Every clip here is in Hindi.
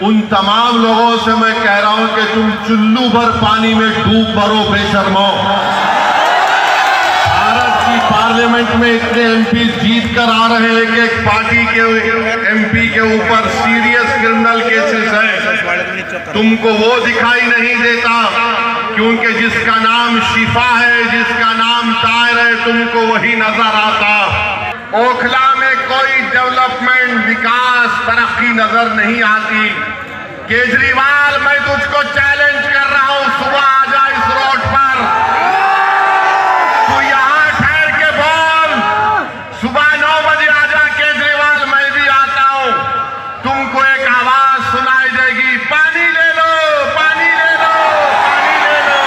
उन तमाम लोगों से मैं कह रहा हूं कि तुम चुल्लू भर पानी में डूब मरो बेशर्मो। भारत की पार्लियामेंट में इतने एमपी जीत कर आ रहे हैं कि एक पार्टी के एमपी के ऊपर सीरियस क्रिमिनल केसेस हैं। तुमको वो दिखाई नहीं देता क्योंकि जिसका नाम शिफा है, जिसका नाम ताहिर है, तुमको वही नजर आता। ओखला में कोई डेवलपमेंट, विकास, तरक्की नजर नहीं आती। केजरीवाल, मैं तुझको चैलेंज कर रहा हूं, सुबह आ जा इस रोड पर, तू यहां ठहर के बोल। सुबह 9 बजे आ जा केजरीवाल, मैं भी आता हूं। तुमको एक आवाज सुनाई देगी, पानी ले लो, पानी ले लो, पानी ले लो।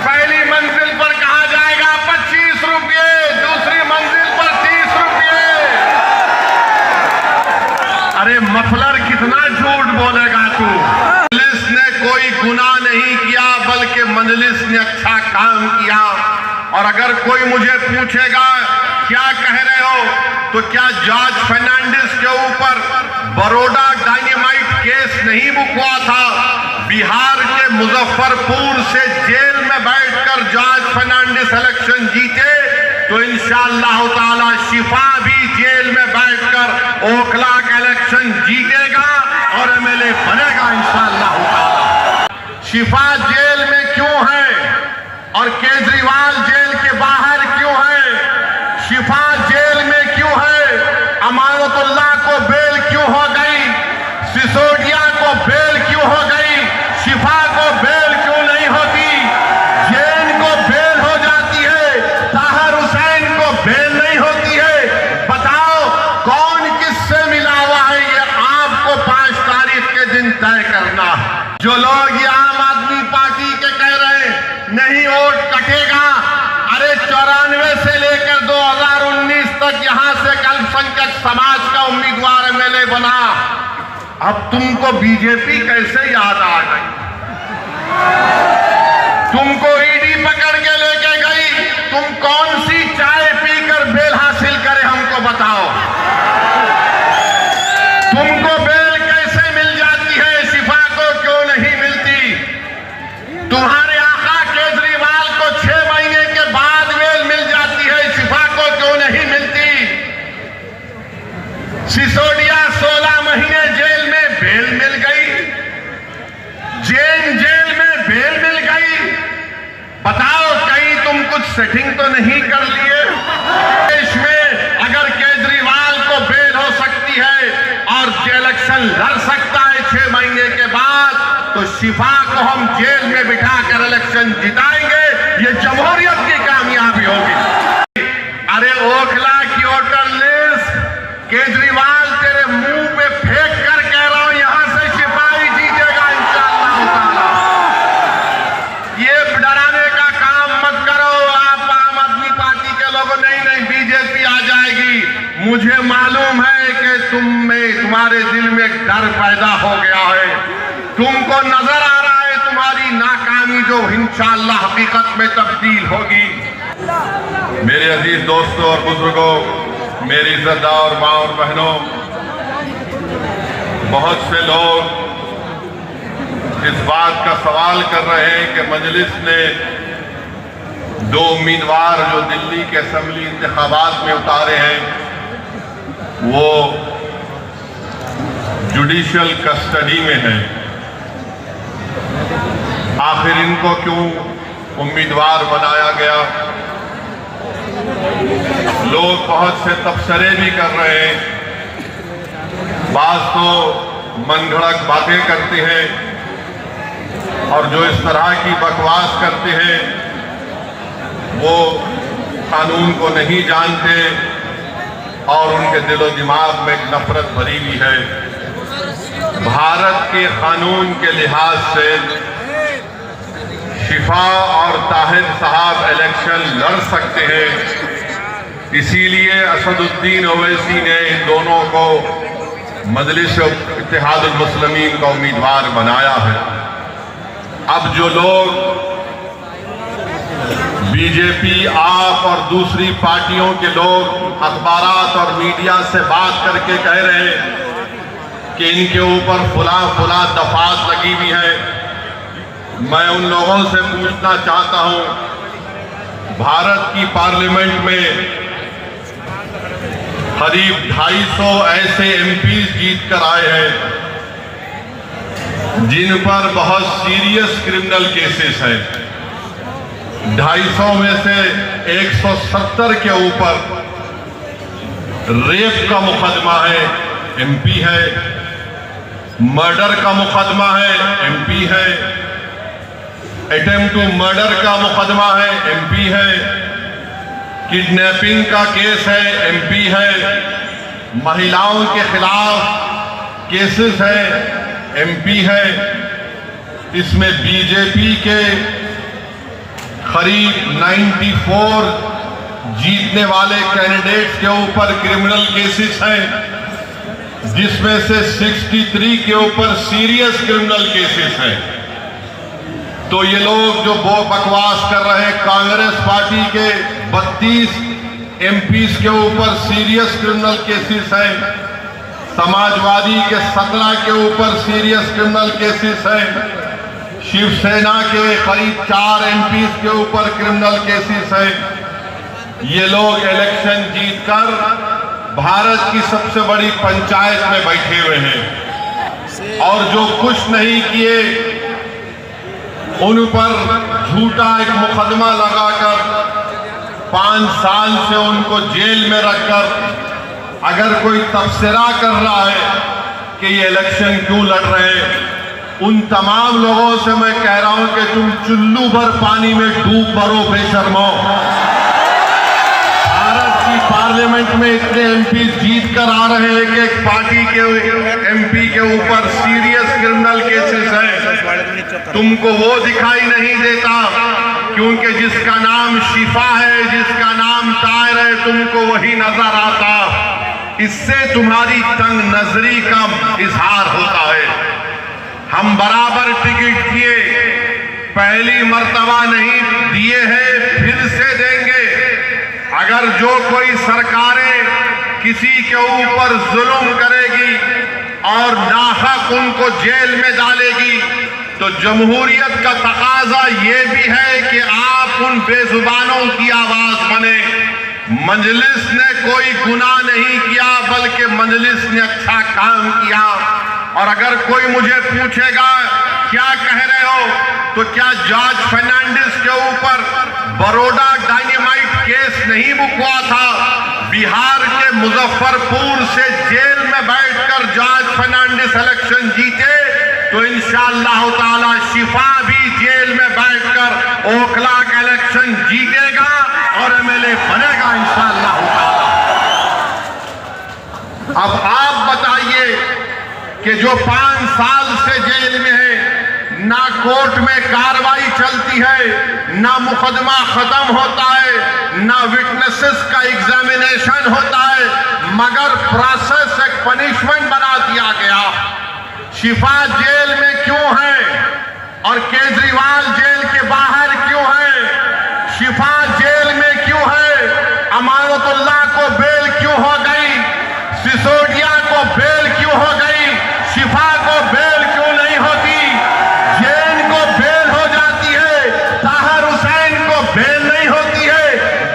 पहली मंजिल पर कहा जाएगा 25 रुपये, दूसरी मंजिल पर 30 रुपये। अरे मफलर, कितना झूठ बोलेगा तू। मजलिस ने कोई गुनाह नहीं किया, बल्कि मजलिस ने अच्छा काम किया। और अगर कोई मुझे पूछेगा क्या कह रहे हो, तो क्या जॉर्ज फर्नांडिस के ऊपर बड़ौदा डायनेमाइट केस नहीं बुक हुआ था? बिहार के मुजफ्फरपुर से जेल में बैठकर जॉर्ज फर्नांडिस इलेक्शन जीते, तो इंशाअल्लाह ताला शिफा भी जेल में बैठकर ओखला का इलेक्शन जीतेगा और एमएलए बनेगा इंशाअल्लाह ताला। शिफा जेल में क्यों है और केजरीवाल जेल के बाहर क्यों है? शिफा जेल में क्यों है? अमानतुल्लाह को बेल क्यों हो गई? सिसोदिया को बेल क्यों हो गई? शिफा को बेल क्यों नहीं होती? जैन को बेल हो जाती है, ताहिर हुसैन को बेल नहीं होती है। बताओ कौन किससे मिला हुआ है? ये आपको 5 तारीख के दिन तय करना है। जो लोग ये आम आदमी पार्टी के कह रहे हैं नहीं वोट कटेगा, अरे 94 से लेकर 2019 तक यहां से अल्पसंख्यक समाज का उम्मीदवार एमएलए बना। अब तुमको बीजेपी कैसे याद आ गई? तुमको ईडी पकड़ के लेके गई, तुम कौन सी चाय पीकर बेल हासिल करे हमको बताओ। तुमको बेल कैसे मिल जाती है, शिफा को क्यों नहीं मिलती? तुम्हारे आका केजरीवाल को 6 महीने के बाद बेल मिल जाती है, शिफा को क्यों नहीं मिलती? सिसोदिया 16 महीने जेल में, बेल मिल गई। जैन जेल में बेल मिल गई। बताओ कहीं तुम कुछ सेटिंग तो नहीं कर लिए? देश में अगर केजरीवाल को बेल हो सकती है और इलेक्शन लड़ सकता है 6 महीने के बाद, तो शिफा को हम जेल में बिठाकर इलेक्शन जिताएंगे। ये जमहूरियत की कामयाबी होगी। अरे ओखला की वोटर लिस्ट केजरीवाल तेरे मुंह पे फेंक कर कह रहा हूं, यहां से शिफा ही जीतेगा इंशाअल्लाह ताला। ये डराने का काम मत करो आप आम आदमी पार्टी के लोगों। नहीं बीजेपी आ जाएगी। मुझे मालूम है कि तुम्हारे दिल में एक डर पैदा हो गया है। तुमको नजर आ रहा है तुम्हारी नाकामी जो इंशाअल्लाह हकीकत में तब्दील होगी। मेरे अजीज दोस्तों और बुजुर्गों, मेरी इज्जतदार माँ और बहनों, बहुत से लोग इस बात का सवाल कर रहे हैं कि मजलिस ने 2 उम्मीदवार जो दिल्ली के असेंबली इंतखाबात में उतारे हैं, वो जुडिशियल कस्टडी में हैं। आखिर इनको क्यों उम्मीदवार बनाया गया? लोग बहुत से तबसरे भी कर रहे हैं। बात तो मनगढ़ंत बातें करते हैं और जो इस तरह की बकवास करते हैं वो कानून को नहीं जानते और उनके दिलो दिमाग में एक नफरत भरी हुई है। भारत के कानून के लिहाज से शिफा और ताहिर साहब इलेक्शन लड़ सकते हैं। इसीलिए असदुद्दीन ओवैसी ने इन दोनों को मजलिस इत्तेहादुल मुस्लिमीन का उम्मीदवार बनाया है। अब जो लोग बीजेपी, आप और दूसरी पार्टियों के लोग अखबारात और मीडिया से बात करके कह रहे हैं कि इनके ऊपर फुला दफात लगी हुई है। मैं उन लोगों से पूछना चाहता हूं, भारत की पार्लियामेंट में करीब 250 ऐसे एमपीज जीत कर आए हैं जिन पर बहुत सीरियस क्रिमिनल केसेस हैं। 250 में से 170 के ऊपर रेप का मुकदमा है, एमपी है, मर्डर का मुकदमा है, एमपी है, अटेम्प्ट टू मर्डर का मुकदमा है, एमपी है, किडनैपिंग का केस है, एमपी है, महिलाओं के खिलाफ केसेस है, एमपी है। इसमें बीजेपी के करीब 94 जीतने वाले कैंडिडेट्स के ऊपर क्रिमिनल केसेस हैं, जिसमें से 63 के ऊपर सीरियस क्रिमिनल केसेस हैं। तो ये लोग जो बकवास कर रहे हैं, कांग्रेस पार्टी के 32 एमपीज के ऊपर सीरियस क्रिमिनल केसेस हैं, समाजवादी के 17 के ऊपर सीरियस क्रिमिनल केसेस हैं, शिवसेना के करीब 4 एमपीज के ऊपर क्रिमिनल केसेस हैं। ये लोग इलेक्शन जीतकर भारत की सबसे बड़ी पंचायत में बैठे हुए हैं और जो कुछ नहीं किए उन पर झूठा एक मुकदमा लगाकर 5 साल से उनको जेल में रखकर अगर कोई तबसरा कर रहा है कि ये इलेक्शन क्यों लड़ रहे हैं, उन तमाम लोगों से मैं कह रहा हूं कि तुम चुल्लू भर पानी में डूब मरो बेशर्मो। भारत की पार्लियामेंट में इतने एमपी जीत कर आ रहे हैं कि एक पार्टी के एमपी के ऊपर सीरियस क्रिमिनल केसेस हैं, तुमको वो दिखाई नहीं देता क्योंकि जिसका नाम शिफा है, जिसका नाम तायर है, तुमको वही नजर आता। इससे तुम्हारी तंग नजरी का इजहार होता है। हम बराबर टिकट किए, पहली मर्तबा नहीं दिए हैं, फिर से देंगे। अगर जो कोई सरकारें किसी के ऊपर जुल्म करेगी और नाहक उनको जेल में डालेगी, तो जमहूरियत का तकाजा ये भी है कि आप उन बेजुबानों की आवाज बने। मजलिस ने कोई गुनाह नहीं किया, बल्कि मजलिस ने अच्छा काम किया। और अगर कोई मुझे पूछेगा क्या कह रहे हो, तो क्या जॉर्ज फर्नांडिस के ऊपर बड़ौदा डायनेमाइट केस नहीं बुक हुआ था? बिहार के मुजफ्फरपुर से जेल में बैठकर जॉर्ज फर्नांडिस इलेक्शन जीते, तो इंशाअल्लाह ताला शिफा भी जेल में बैठकर ओखला का इलेक्शन जीतेगा और एमएलए बनेगा इंशाअल्लाह ताला। अब आप बताइए कि जो 5 साल से जेल में है, ना कोर्ट में कार्रवाई चलती है, ना मुकदमा खत्म होता है, ना विटनेसेस का एग्जामिनेशन होता है, मगर प्रोसेस एक पनिशमेंट बना दिया गया। शिफा जेल में क्यों है और केजरीवाल जेल के बाहर क्यों है? शिफा जेल में क्यों है? अमानतुल्लाह को बेल क्यों हो गई? सिसोदिया को बेल क्यों हो गई? शिफा को बेल क्यों नहीं होती? जैन को बेल हो जाती है, ताहिर हुसैन को बेल नहीं होती है।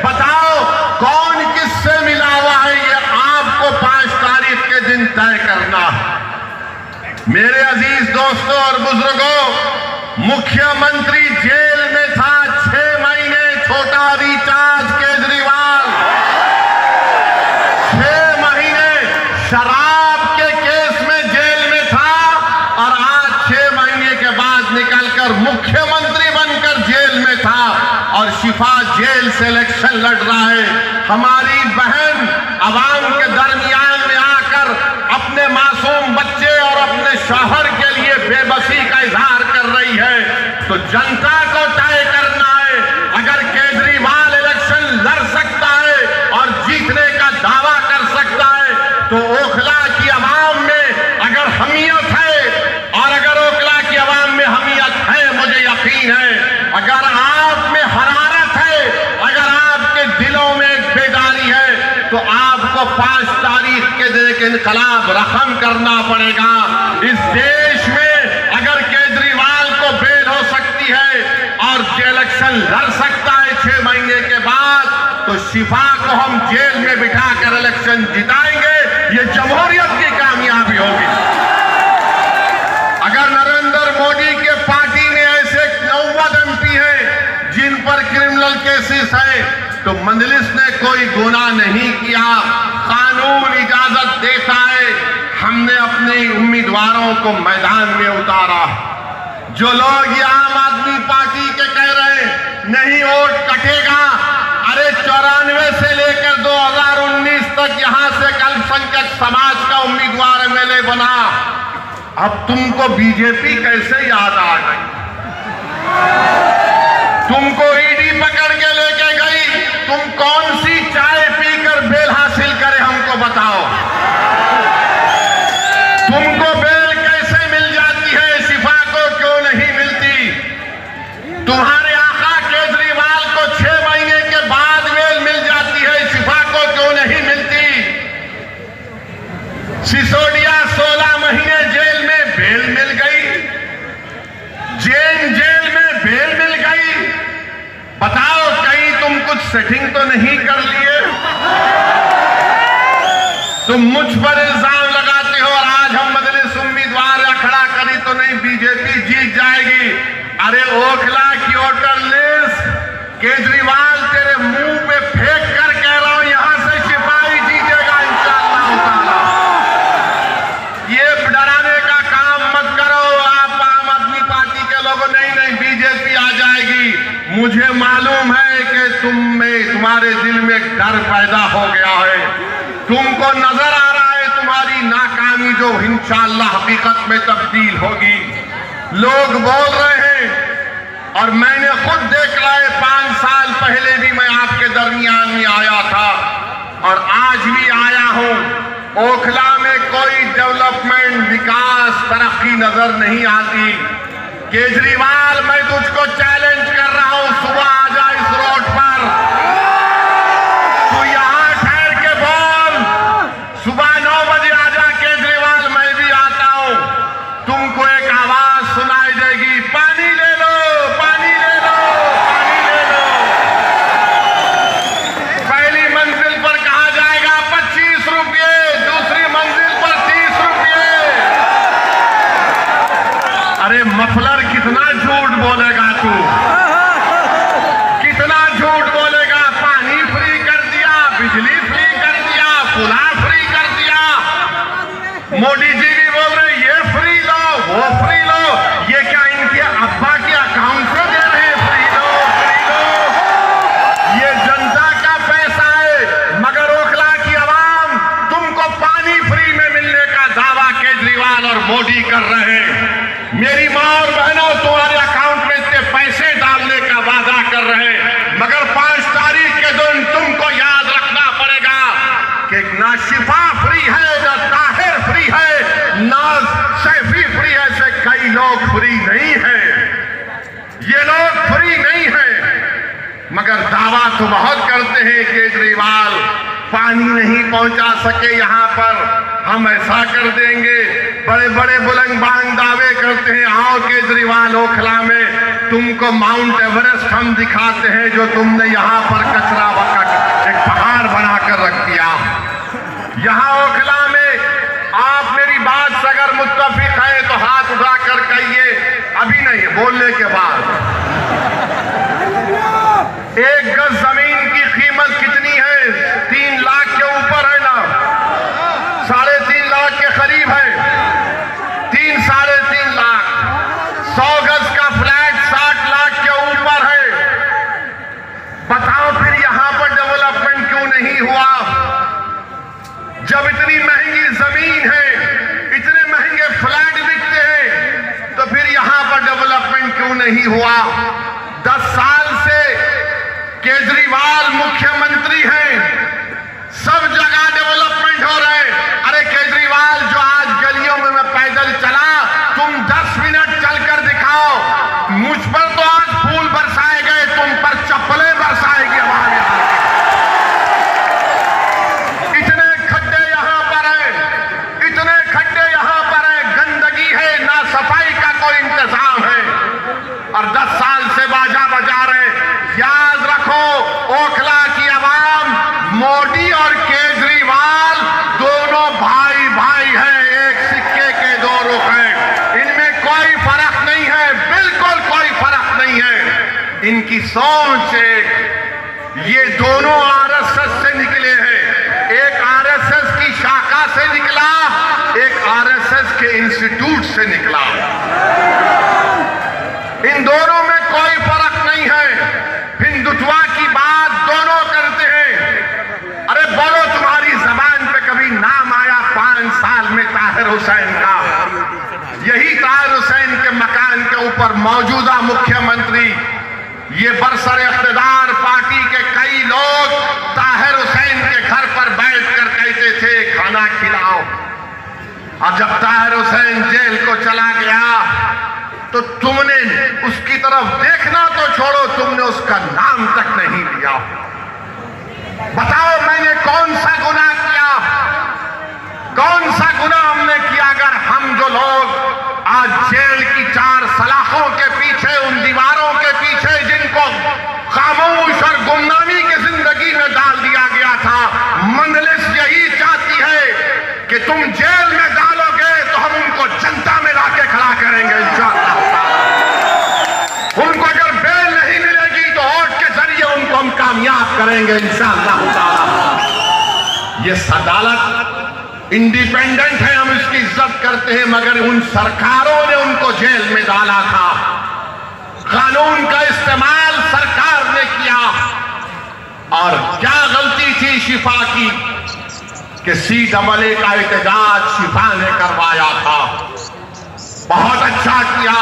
बताओ कौन किससे मिला हुआ है? ये आपको 5 तारीख के दिन तय करना है। मेरे अजीज दोस्तों और बुजुर्गों, मुख्यमंत्री जेल में था 6 महीने, छोटा रिचार्ज केजरीवाल 6 महीने शराब के केस में जेल में था और आज 6 महीने के बाद निकलकर मुख्यमंत्री बनकर जेल में था और शिफा जेल से इलेक्शन लड़ रहा है। हमारी बहन अवाम के दरमियान में आकर अपने मासूम बच्चे और अपने शौहर के लिए बेबसी का इजहार कर रही है, तो जनता को तय करना है। अगर केजरीवाल इलेक्शन लड़ सकता है और जीतने का दावा कर सकता है, तो ओखला की आवाम में अगर हमीयत है और अगर ओखला की आवाम में हमीयत है, मुझे यकीन है, अगर आप में हरारत है, अगर आपके दिलों में एक बेदारी है, तो आपको 5 तारीख के दिन इनकलाब खत्म करना पड़ेगा। इस देश में अगर केजरीवाल को बेल हो सकती है और इलेक्शन लड़ सकता है 6 महीने के बाद, तो शिफा को हम जेल में बिठाकर इलेक्शन जिताएंगे। ये जमहूरियत की कामयाबी होगी। अगर नरेंद्र मोदी के पार्टी में ऐसे 90 MP हैं जिन पर क्रिमिनल केसेस है, तो मजलिस ने कोई गुनाह नहीं किया, कानून इजाजत देता है। हमने अपने उम्मीदवारों को मैदान में उतारा। जो लोग ये आम आदमी पार्टी के कह रहे हैं नहीं वोट कटेगा, अरे 94 से लेकर 2019 तक यहां से अल्पसंख्यक समाज का उम्मीदवार MLA बना। अब तुमको बीजेपी कैसे याद आ गई? तुमको ईडी पकड़ के लेके गई, तुम कौन सी चाय पीकर बेल हासिल करे हमको बताओ। तुमको बेल कैसे मिल जाती है, शिफा को क्यों नहीं मिलती? तुम्हारे आका केजरीवाल को 6 महीने के बाद बेल मिल जाती है, शिफा को क्यों नहीं मिलती? सिसोदिया 16 महीने जेल में बेल मिल गई, जेल में बेल मिल गई। बताओ कहीं तुम कुछ सेटिंग तो नहीं कर लिए? तुम मुझ पर इल्जाम लगाते हो और आज हम मजलिस उम्मीदवार खड़ा करी तो नहीं बीजेपी जीत जाएगी। अरे ओखला की वोटर लिस्ट केजरीवाल तेरे मुंह पे फेंक कर कह रहा हूं, यहां से सिपाही जीतेगा इंशाअल्लाह ताला। ये डराने का काम मत करो। आप आम आदमी पार्टी के लोगों, नहीं बीजेपी आ जाएगी। मुझे मालूम है कि तुम्हारे दिल में डर पैदा हो गया है। तुमको नजर आ रहा है तुम्हारी नाकामी जो इंशाअल्लाह हकीकत में तब्दील होगी। लोग बोल रहे हैं और मैंने खुद देख रहा है, 5 साल पहले भी मैं आपके दरमियान में आया था और आज भी आया हूं। ओखला में कोई डेवलपमेंट, विकास, तरक्की नजर नहीं आती। केजरीवाल, मैं तुझको चैलेंज कर रहा हूं, सुबह आ जा इस रोड पर, तू यहां ठहर के बोल। सुबह 9 बजे आ जा केजरीवाल, मैं भी आता हूं। तुमको एक आवाज सुनाई देगी, पानी ले लो, पानी ले लो, पानी ले लो। पहली मंजिल पर कहा जाएगा 25 रुपये, दूसरी मंजिल पर 30 रुपये। अरे मफलर, कितना झूठ बोलेगा तू, कितना झूठ बोलेगा? पानी फ्री कर दिया, बिजली फ्री कर दिया, पुला फ्री कर दिया। मोदी जी भी बोल रहे ये फ्री लो, वो फ्री लो। ये क्या इनके अब्बा के अकाउंट से दे रहे हैं? फ्री लो, फ्री लो। ये जनता का पैसा है। मगर ओखला की आवाम, तुमको पानी फ्री में मिलने का दावा केजरीवाल और मोदी कर रहे हैं। मेरी मां और बहनों, तुम्हारे अकाउंट में इतने पैसे डालने का वादा कर रहे हैं, मगर 5 तारीख के दिन तुमको याद रखना पड़ेगा कि ना शिफा फ्री है, ना ताहिर फ्री है, ना सैफी फ्री है। ऐसे कई लोग फ्री नहीं है। ये लोग फ्री नहीं है, मगर दावा तो बहुत करते हैं। केजरीवाल पानी नहीं पहुंचा सके यहां पर, हम ऐसा कर देंगे। बड़े बड़े बुलंद बांग दावे करते हैं। आओ केजरीवाल, ओखला में तुमको माउंट एवरेस्ट हम दिखाते हैं, जो तुमने यहां पर कचरा वकट एक पहाड़ बनाकर रख दिया। यहां ओखला में आप मेरी बात से अगर मुत्तफिक है तो हाथ उठाकर कहिए। अभी नहीं, बोलने के बाद। 1 गज जमीन की कीमत कितनी है? 3 लाख के ऊपर है ना? 3.5 लाख के करीब है। 3 साढ़े 3 लाख। 100 गज का फ्लैट 60 लाख के ऊपर है। बताओ फिर यहां पर डेवलपमेंट क्यों नहीं हुआ? जब इतनी महंगी जमीन है, इतने महंगे फ्लैट बिकते हैं, तो फिर यहां पर डेवलपमेंट क्यों नहीं हुआ? 10 साल से केजरीवाल मुख्यमंत्री हैं, सब जगह डेवलपमेंट हो रहे हैं। अरे केजरीवाल, जो आज गलियों में मैं पैदल चला, तुम 10 मिनट चलकर दिखाओ। मुझ पर तो आज फूल बरसाए गए, तुम पर चप्पलें बरसाएगी हमारे यहाँ। इतने खड्डे यहां पर हैं, इतने इनकी सोच एक, ये दोनों आरएसएस से निकले हैं। एक आरएसएस की शाखा से निकला, एक आरएसएस के इंस्टीट्यूट से निकला। इन दोनों में कोई फर्क नहीं है। हिंदुत्व की बात दोनों करते हैं। अरे बोलो, तुम्हारी जबान पे कभी नाम आया 5 साल में ताहिर हुसैन का? यही ताहिर हुसैन के मकान के ऊपर मौजूदा मुख्यमंत्री, ये बरसर इख्तिदार पार्टी के कई लोग ताहिर हुसैन के घर पर बैठकर कहते थे खाना खिलाओ। और जब ताहिर हुसैन जेल को चला गया तो तुमने उसकी तरफ देखना तो छोड़ो, तुमने उसका नाम तक नहीं लिया। बताओ मैंने कौन सा गुनाह किया? कौन सा गुनाह हमने किया? अगर हम जो लोग आज जेल की 4 सलाखों के पीछे, उन दीवारों के पीछे जिनको खामोश और गुमनामी की जिंदगी में डाल दिया गया था, मंजलिस यही चाहती है कि तुम जेल में डालोगे तो हम उनको जनता में लाके खड़ा करेंगे इंशाअल्लाह। उनको अगर बेल नहीं मिलेगी तो वोट के जरिए उनको हम कामयाब करेंगे इंशाअल्लाह। ये अदालत इंडिपेंडेंट है, हम इसकी इज्जत करते हैं, मगर उन सरकारों ने उनको जेल में डाला था। कानून का इस्तेमाल सरकार ने किया। और क्या गलती थी शिफा की कि CAA का एहतजाज शिफा ने करवाया था। बहुत अच्छा किया।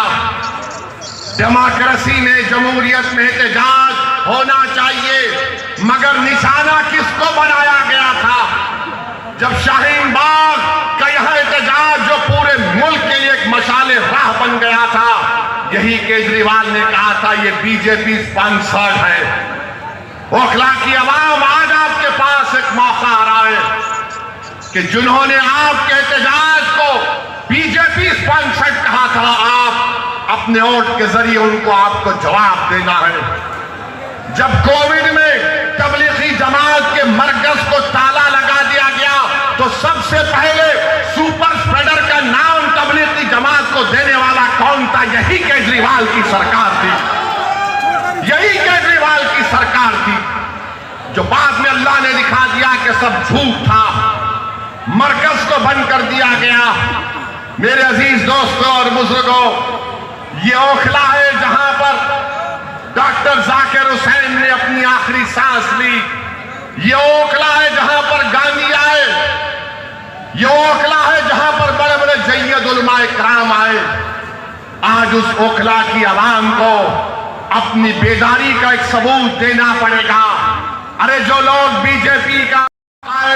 डेमोक्रेसी में, जमहूरियत में एहतजाज होना चाहिए, मगर निशाना किसको बनाया गया था? जब शाहीन बाग का यह एहतजाज जो पूरे मुल्क के लिए एक मशाले राह बन गया था, यही केजरीवाल ने कहा था ये बीजेपी स्पॉन्सर्ड है। ओखला की आवाम, आज आपके पास एक मौका आ रहा है कि जिन्होंने आपके एहतजाज को बीजेपी स्पॉन्सर्ड कहा था, आप अपने वोट के जरिए उनको आपको जवाब देना है। जब कोविड में तबलीगी जमात के मरकज को ताला लगा दिया गया तो सबसे पहले सुपर स्प्रेडर का नाम तबलीगी जमात को देने वाला कौन था? यही केजरीवाल की सरकार थी। यही केजरीवाल की सरकार थी, जो बाद में अल्लाह ने दिखा दिया कि सब झूठ था, मरकज को बंद कर दिया गया। मेरे अजीज दोस्तों और बुजुर्गों, ये ओखला है जहां पर डॉक्टर जाकिर हुसैन ने अपनी आखिरी सांस ली। ये ओखला है जहां पर गांधी आए। ये ओखला है जहां पर बड़े बड़े जय्यद उलमा इकराम आए। आज उस ओखला की आवाम को अपनी बेदारी का एक सबूत देना पड़ेगा। अरे जो लोग बीजेपी का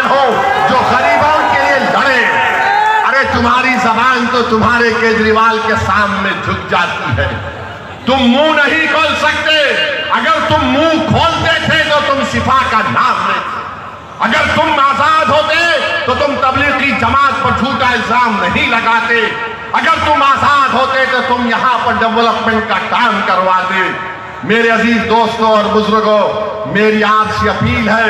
हो, जो गरीबों के लिए लड़े, अरे तुम्हारी जबान तो तुम्हारे केजरीवाल के सामने झुक जाती है। तुम मुंह नहीं खोल सकते। अगर तुम मुंह खोलते थे तो तुम शिफा का नाम लेते। अगर तुम आजाद होते तो तुम तबलीगी जमात पर झूठा इल्जाम नहीं लगाते। अगर तुम आजाद होते तो तुम यहां पर डेवलपमेंट का काम करवाते। मेरे अजीज दोस्तों और बुजुर्गों, मेरी आपसे अपील है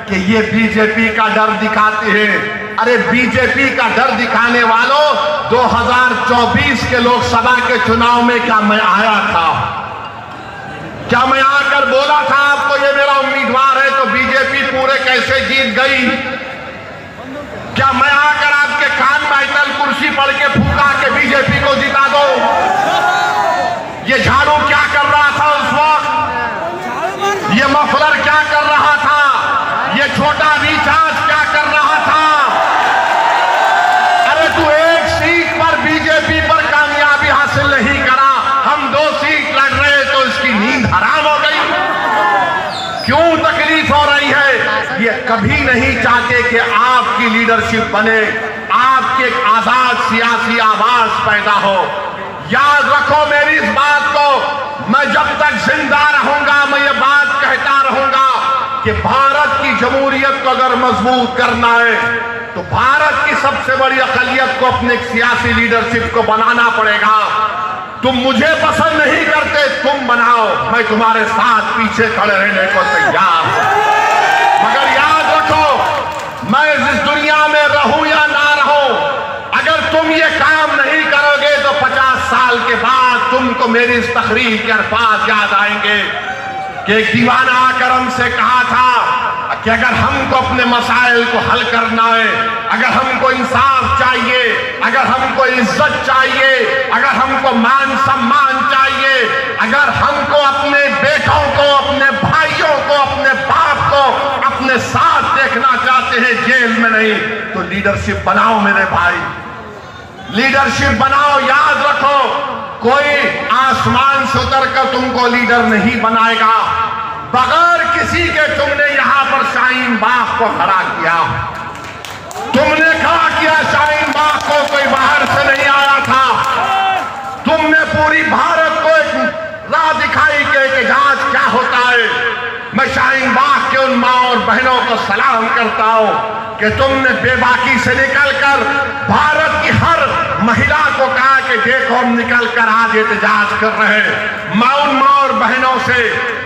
कि ये बीजेपी का डर दिखाते हैं। अरे बीजेपी का डर दिखाने वालों, 2024 के लोकसभा के चुनाव में क्या मैं आया था? क्या मैं आकर बोला था आपको ये मेरा उम्मीदवार है तो बीजेपी पूरे कैसे जीत गई? क्या मैं आकर आपके कान में आयतल कुर्सी पढ़ के फूका के बीजेपी को जिता दो? ये झाड़ू क्या कर रहा था उस वक्त? ये मफलर क्या कर रहा था? ये छोटा रिचार्ज क्या कर रहा था? अरे तू एक सीट पर बीजेपी पर कामयाबी हासिल नहीं करा, हम 2 सीट लड़ रहे तो इसकी नींद हराम हो गई। क्यों तकलीफ हो रही है? ये कभी नहीं चाहते कि आपकी लीडरशिप बने, आपके एक आजाद सियासी आवाज पैदा हो। याद रखो मेरी इस बात को, मैं जब तक जिंदा रहूंगा मैं ये बात कहता रहूंगा कि भारत की जमहूरियत को अगर मजबूत करना है तो भारत की सबसे बड़ी अक़लियत को अपने सियासी लीडरशिप को बनाना पड़ेगा। तुम मुझे पसंद नहीं करते, तुम बनाओ, मैं तुम्हारे साथ पीछे खड़े रहने को तैयार हूं। मगर याद रखो, मैं इस दुनिया में रहूं या ना रहूं, अगर तुम ये काम नहीं करोगे तो 50 साल के बाद तुमको हमको मेरी इस तकरीर के अल्फाज याद आएंगे कि एक दीवाना आकर हमसे कहा था कि अगर हमको अपने मसाइल को हल करना है, अगर हमको इंसाफ चाहिए, अगर हमको इज्जत चाहिए, अगर हमको मान सम्मान चाहिए, अगर हमको अपने बेटों को, अपने भाइयों को, अपने बाप को अपने साथ देखना चाहते हैं, जेल में नहीं, तो लीडरशिप बनाओ मेरे भाई, लीडरशिप बनाओ। याद रखो, कोई आसमान से उतरकर तुमको लीडर नहीं बनाएगा। बगैर किसी के तुमने यहां पर शाहीन बाग को खड़ा किया, तुमने खड़ा किया शाहीन बाग को, कोई बाहर से नहीं आया था। तुमने पूरी भारत को एक राह दिखाई कि एहतजाज क्या होता है। मैं शाहीन बाग के उन माँ और बहनों को सलाम करता हूं कि तुमने बेबाकी से निकलकर भारत की हर महिला को कहा कि देखो हम निकलकर आज एहतजाज कर रहे हैं। मैं उन माँ और बहनों से,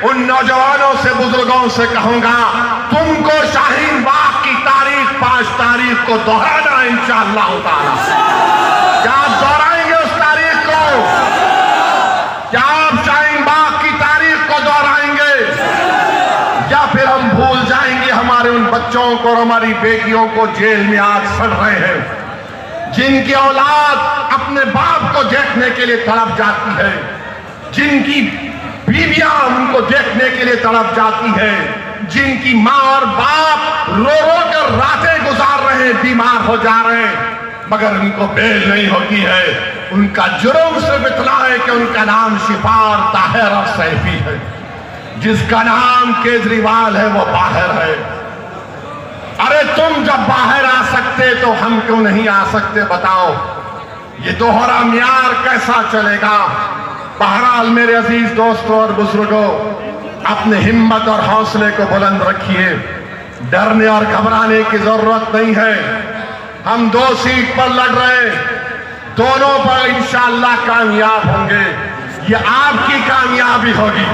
उन नौजवानों से, बुजुर्गों से कहूंगा, तुमको शाहीन बाग की तारीख 5 तारीख को दोहराना है इंशाअल्लाह ताला। क्या आप दोहराएंगे उस तारीख को? क्या आप शाहीन बाग की तारीख को दोहराएंगे, या फिर हम भूल जाएंगे हमारे उन बच्चों को और हमारी बेटियों को जेल में आज सड़ रहे हैं, जिनकी औलाद अपने बाप को देखने के लिए तड़प जाती है, जिनकी बीवियां उनको देखने के लिए तड़प जाती है, जिनकी माँ और बाप रो रो कर रातें गुजार रहे हैं, बीमार हो जा रहे हैं, मगर उनको बेल नहीं होती है। उनका जुर्म सिर्फ इतना है कि उनका नाम शिफार ताहिर और सैफी है, जिसका नाम केजरीवाल है वो बाहर है। अरे तुम जब बाहर आ सकते तो हम क्यों नहीं आ सकते बताओ? ये दोहरा म्यार कैसा चलेगा? बहरहाल मेरे अजीज दोस्तों और बुजुर्गों, अपने हिम्मत और हौसले को बुलंद रखिए, डरने और घबराने की जरूरत नहीं है। हम 2 सीट पर लड़ रहे, दोनों पर इंशाअल्लाह कामयाब होंगे। ये आपकी कामयाबी होगी,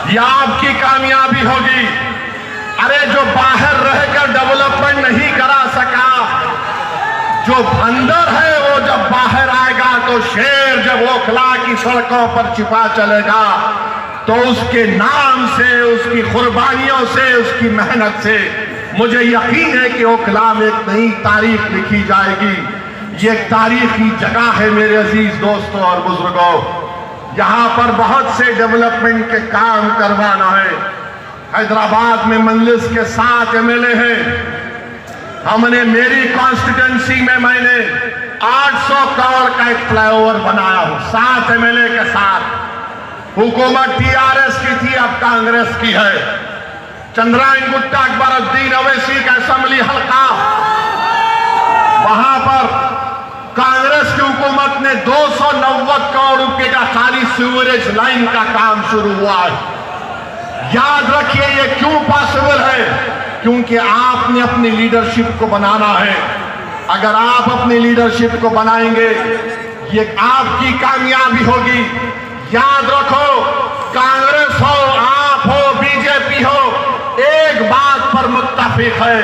ये आपकी कामयाबी होगी। अरे जो बाहर रहकर डेवलपमेंट नहीं करा सका, जो अंदर है वो जब बाहर आएगा तो शेर जब ओखला की सड़कों पर छिपा चलेगा तो उसके नाम से, उसकी कुर्बानियों से, उसकी मेहनत से मुझे यकीन है कि ओखला में एक नई तारीख लिखी जाएगी। ये एक तारीखी जगह है मेरे अजीज दोस्तों और बुजुर्गों, यहाँ पर बहुत से डेवलपमेंट के काम करवाना है। हैदराबाद में मजलिस के 7 एमएलए हैं। हमने मेरी कॉन्स्टिट्यूंसी में मैंने 800 करोड़ का एक फ्लाईओवर बनाया हूं 7 एमएलए के साथ। हुकूमत टीआरएस की थी, अब कांग्रेस की है। चंद्रायन गुट्टा अकबरुद्दीन अवैसी का असेंबली हल्का, वहां पर कांग्रेस की हुकूमत ने 290 करोड़ रुपए का खाली सीवरेज लाइन का काम शुरू हुआ है। याद रखिए ये क्यों पॉसिबल है? क्योंकि आपने अपनी लीडरशिप को बनाना है। अगर आप अपनी लीडरशिप को बनाएंगे, ये आपकी कामयाबी होगी। याद रखो, कांग्रेस हो, आप हो, बीजेपी हो, एक बात पर मुत्तफिक है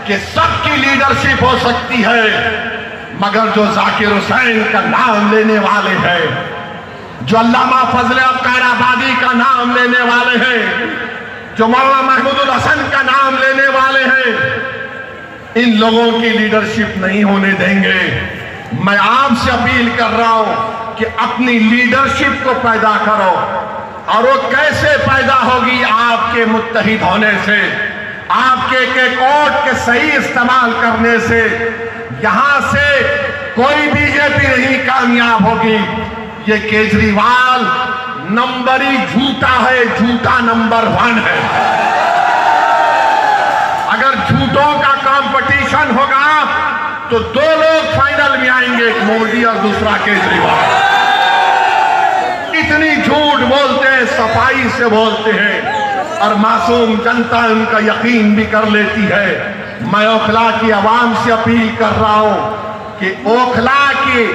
कि सबकी लीडरशिप हो सकती है, मगर जो जाकिर हुसैन का नाम लेने वाले हैं, जो अल्लामा फजले कैराबादी का नाम लेने वाले हैं, जो मौलाना महमूदुल हसन का नाम लेने वाले हैं, इन लोगों की लीडरशिप नहीं होने देंगे। मैं आपसे अपील कर रहा हूं कि अपनी लीडरशिप को पैदा करो, और वो कैसे पैदा होगी? आपके मुत्तहिद होने से, आपके के कोर्ट के सही इस्तेमाल करने से। यहां से कोई बीजेपी नहीं कामयाब होगी। ये केजरीवाल नंबरी झूठा है, झूठा नंबर 1 है। अगर झूठों का कंपटीशन होगा तो 2 लोग फाइनल में आएंगे, एक मोदी और दूसरा केजरीवाल। इतनी झूठ बोलते हैं, सफाई से बोलते हैं, और मासूम जनता उनका यकीन भी कर लेती है। मैं ओखला की आवाम से अपील कर रहा हूं कि ओखला की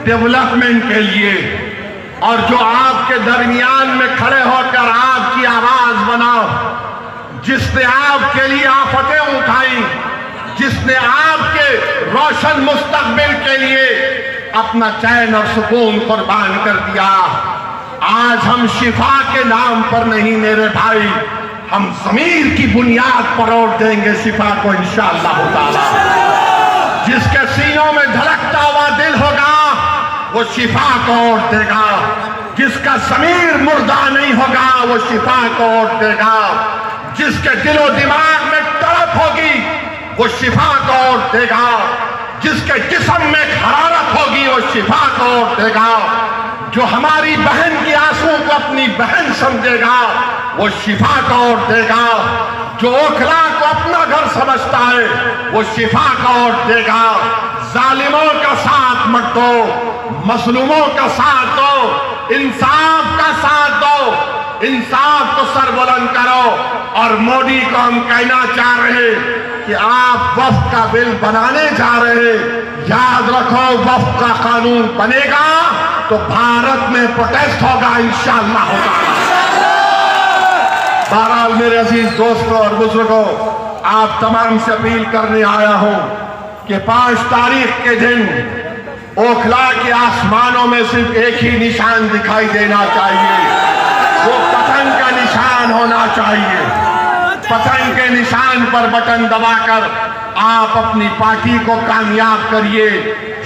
डेवलपमेंट के लिए, और जो आपके दरमियान में खड़े होकर आपकी आवाज बनाओ, जिसने आपके लिए आफतें उठाई, जिसने आपके रोशन मुस्तकबिल के लिए अपना चैन और सुकून कुर्बान कर दिया। आज हम शिफा के नाम पर नहीं मेरे भाई, हम ज़मीर की बुनियाद पर और देंगे शिफा को इंशाअल्लाह ताला। जिसके सीनों में धड़कता हुआ दिल होगा वो शिफा को और देगा। जिसका ज़मीर मुर्दा नहीं होगा वो शिफा को और देगा। जिसके दिलो दिमाग में तड़प होगी वो शिफा को और देगा। जिसके जिस्म में हरारत होगी वो शिफा को और देगा। जो हमारी बहन की आंसू को अपनी बहन समझेगा वो शिफा को और देगा। जो ओखला को अपना घर समझता है वो शिफा को और देगा। जालिमों का साथ मत दो, मजलूमों का साथ दो, इंसाफ का साथ दो। इंसाफ को सर बुलंद करो। और मोदी को हम कहना चाह रहे कि आप वक्फ का बिल बनाने जा रहे, याद रखो वक्फ का कानून बनेगा तो भारत में प्रोटेस्ट होगा इंशाअल्लाह होगा। बहरहाल मेरे अजीज दोस्तों और बुजुर्गों, आप तमाम से अपील करने आया हूं कि 5 तारीख के दिन ओखला के आसमानों में सिर्फ एक ही निशान दिखाई देना चाहिए, वो पतंग का निशान होना चाहिए। पतंग के निशान पर बटन दबाकर आप अपनी पार्टी को कामयाब करिए,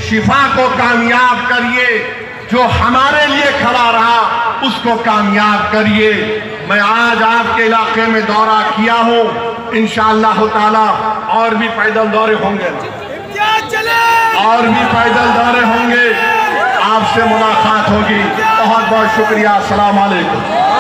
शिफा को कामयाब करिए। जो हमारे लिए खड़ा रहा उसको कामयाब करिए। मैं आज आपके इलाके में दौरा किया हूँ, इंशाअल्लाह ताला और भी पैदल दौरे होंगे, और भी पैदल दौरे होंगे, आपसे मुलाकात होगी। बहुत बहुत शुक्रिया। अस्सलाम वालेकुम।